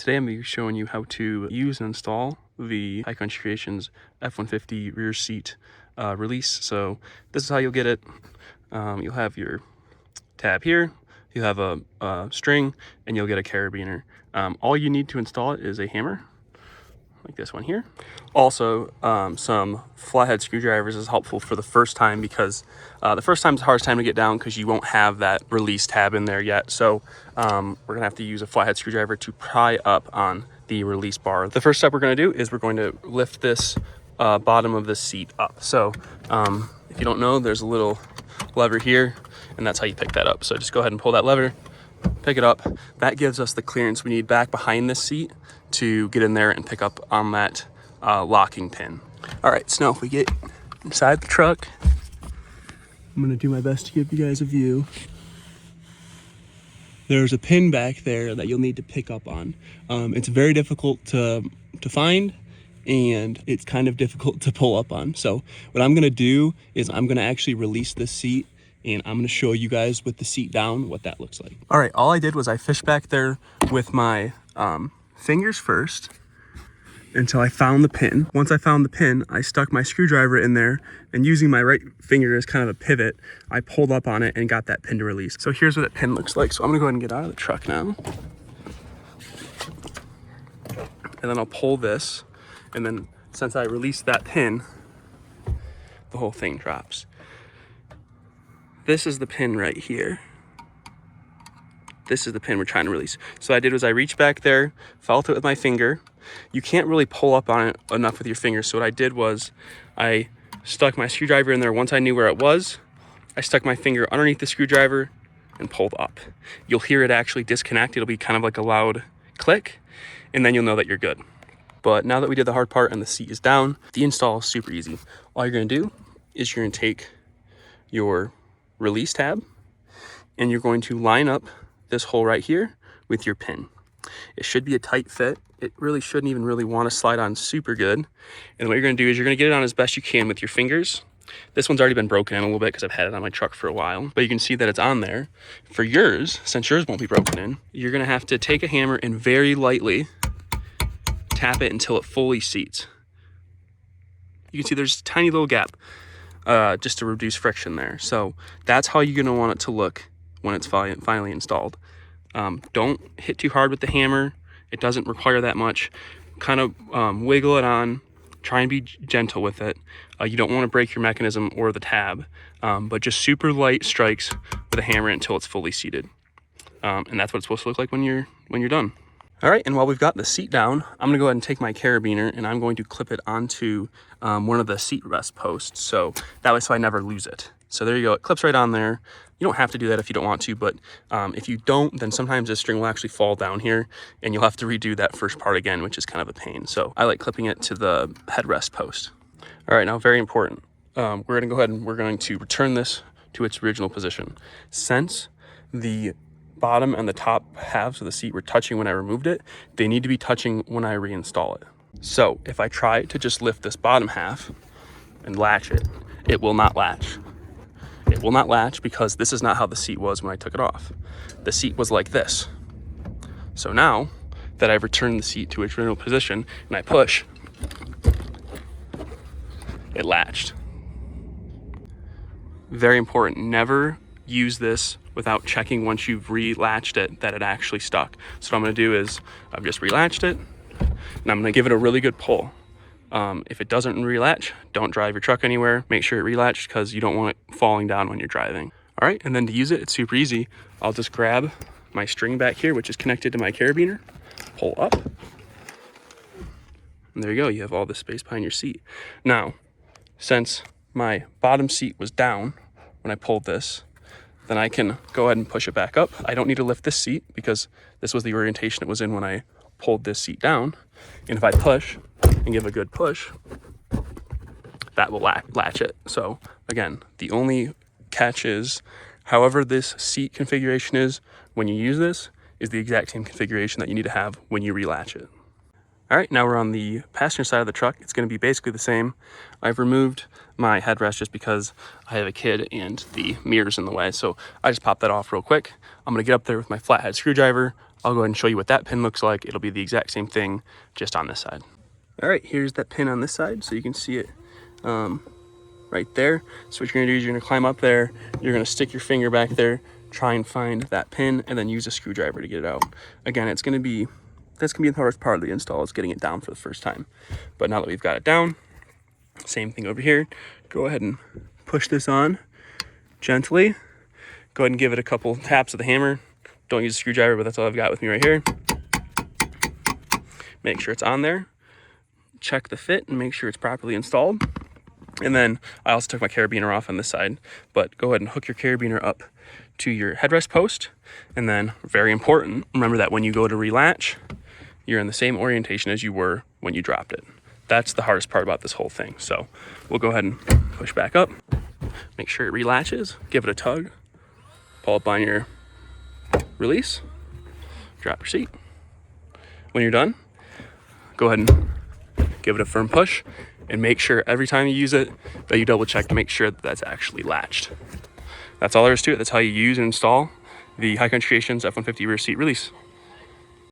Today I'm going to be showing you how to use and install the High Country Creations F-150 rear seat release. So this is how you'll get it. You'll have your tab here, you have a string, and you'll get a carabiner. All you need to install it is a hammer, like this one here. Also, some flathead screwdrivers is helpful for the first time because the first time is the hardest time to get down because you won't have that release tab in there yet. So we're gonna have to use a flathead screwdriver to pry up on the release bar. The first step we're gonna do is we're going to lift this bottom of the seat up. So if you don't know, there's a little lever here, and that's how you pick that up. So just go ahead and pull that lever, pick it up. That gives us the clearance we need back behind this seat to get in there and pick up on that locking pin. All right, so now if we get inside the truck, I'm gonna do my best to give you guys a view. There's a pin back there that you'll need to pick up on. It's very difficult to find, and it's kind of difficult to pull up on. So what I'm gonna do is I'm gonna actually release this seat, and I'm gonna show you guys with the seat down what that looks like. All right, all I did was I fished back there with my fingers first until I found the pin. Once I found the pin, I stuck my screwdriver in there, and using my right finger as kind of a pivot, I pulled up on it and got that pin to release. So here's what that pin looks like. So I'm gonna go ahead and get out of the truck now. And then I'll pull this, and then since I released that pin, the whole thing drops. This is the pin right here. This is the pin we're trying to release. So what I did was I reached back there, felt it with my finger. You can't really pull up on it enough with your finger. So what I did was I stuck my screwdriver in there. Once I knew where it was, I stuck my finger underneath the screwdriver and pulled up. You'll hear it actually disconnect. It'll be kind of like a loud click, and then you'll know that you're good. But now that we did the hard part and the seat is down, the install is super easy. All you're gonna do is you're gonna take your release tab and you're going to line up this hole right here with your pin. It should be a tight fit. It really shouldn't even really want to slide on super good. And what you're going to do is you're going to get it on as best you can with your fingers. This one's already been broken in a little bit because I've had it on my truck for a while, but you can see that it's on there. For yours, since yours won't be broken in, you're going to have to take a hammer and very lightly tap it until it fully seats. You can see there's a tiny little gap just to reduce friction there. So that's how you're going to want it to look when it's finally installed. Don't hit too hard with the hammer. It doesn't require that much. Kind of wiggle it on. Try and be gentle with it. You don't want to break your mechanism or the tab, but just super light strikes with a hammer until it's fully seated. And that's what it's supposed to look like when you're done. All right, and while we've got the seat down, I'm gonna go ahead and take my carabiner and I'm going to clip it onto one of the seat rest posts. So that way, so I never lose it. So there you go, it clips right on there. You don't have to do that if you don't want to, but if you don't, then sometimes this string will actually fall down here and you'll have to redo that first part again, which is kind of a pain. So I like clipping it to the headrest post. All right, now very important. We're gonna go ahead and we're going to return this to its original position. Since the bottom and the top halves of the seat were touching when I removed it, they need to be touching when I reinstall it. So if I try to just lift this bottom half and latch it, it will not latch. It will not latch because this is not how the seat was when I took it off. The seat was like this. So now that I've returned the seat to its original position and I push, it latched. Very important, never use this without checking once you've re-latched it that it actually stuck. So what I'm gonna do is I've just re-latched it and I'm gonna give it a really good pull. If it doesn't re-latch, don't drive your truck anywhere. Make sure it re-latched because you don't want it falling down when you're driving. All right, and then to use it, it's super easy. I'll just grab my string back here, which is connected to my carabiner, pull up, and there you go. You have all this space behind your seat. Now, since my bottom seat was down when I pulled this, then I can go ahead and push it back up. I don't need to lift this seat because this was the orientation it was in when I pulled this seat down. And if I push and give a good push, that will latch it. So again, the only catch is, however this seat configuration is when you use this, is the exact same configuration that you need to have when you relatch it. All right, now we're on the passenger side of the truck. It's gonna be basically the same. I've removed my headrest just because I have a kid and the mirror's in the way. So I just popped that off real quick. I'm gonna get up there with my flathead screwdriver. I'll go ahead and show you what that pin looks like. It'll be the exact same thing, just on this side. All right, here's that pin on this side, so you can see it right there. So what you're gonna do is you're gonna climb up there, you're gonna stick your finger back there, try and find that pin, and then use a screwdriver to get it out. Again, that's gonna be the hardest part of the install, is getting it down for the first time. But now that we've got it down, same thing over here. Go ahead and push this on gently. Go ahead and give it a couple taps of the hammer. Don't use a screwdriver, but that's all I've got with me right here. Make sure it's on there. Check the fit and make sure it's properly installed. And then I also took my carabiner off on this side, but go ahead and hook your carabiner up to your headrest post. And then, very important, remember that when you go to relatch, you're in the same orientation as you were when you dropped it. That's the hardest part about this whole thing. So we'll go ahead and push back up, make sure it relatches, give it a tug, pull up on your release, drop your seat. When you're done, go ahead and give it a firm push, and make sure every time you use it that you double check to make sure that that's actually latched. That's all there is to it. That's how you use and install the HighCountry Creations F-150 rear seat release.